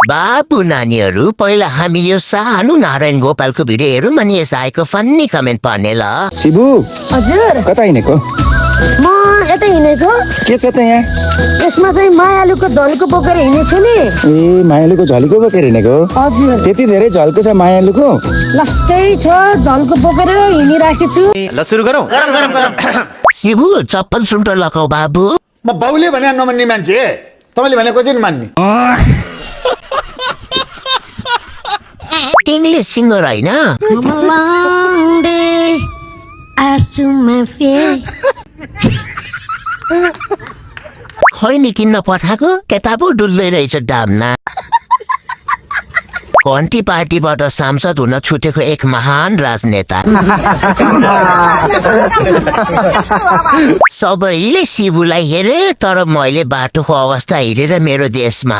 बाबु नानीहरू पहिला हामी यो सानो नारायण गोपालको भिडियो हेरौँ अनि यस आएको फन्नी कमेन्ट पढ्ने ल। शिबु हजुर कता हिँडेको? म यतै हिँडेको। के छ त यहाँ? यसमा चाहिँ मायालुको झल्को बोकेर हिँडेछु नि। ए मायालुको झल्को बोकेर हिँडेको? हजुर त्यति धेरै झल्को छ मायालुको? लस्टै छ झल्को बोकेर हिँडिराखेको छु। ल सुरु गरौँ। शिबु चप्पल सुन्टो लगाऊ बाबु। म बाउले भने नमान्ने मान्छे तपाईँले भनेको चाहिँ मान्ने। इङ्ग्लिस सिङ्गर होइन? खैनी किन्न पठाएको केता पो डुल्दै रहेछ डाम्ना। कन्टी पार्टीबाट सांसद हुन छुटेको एक महान राजनेता। सबैले शिबुलाई हेरे तर मैले बाटोको अवस्था हेरेर मेरो देशमा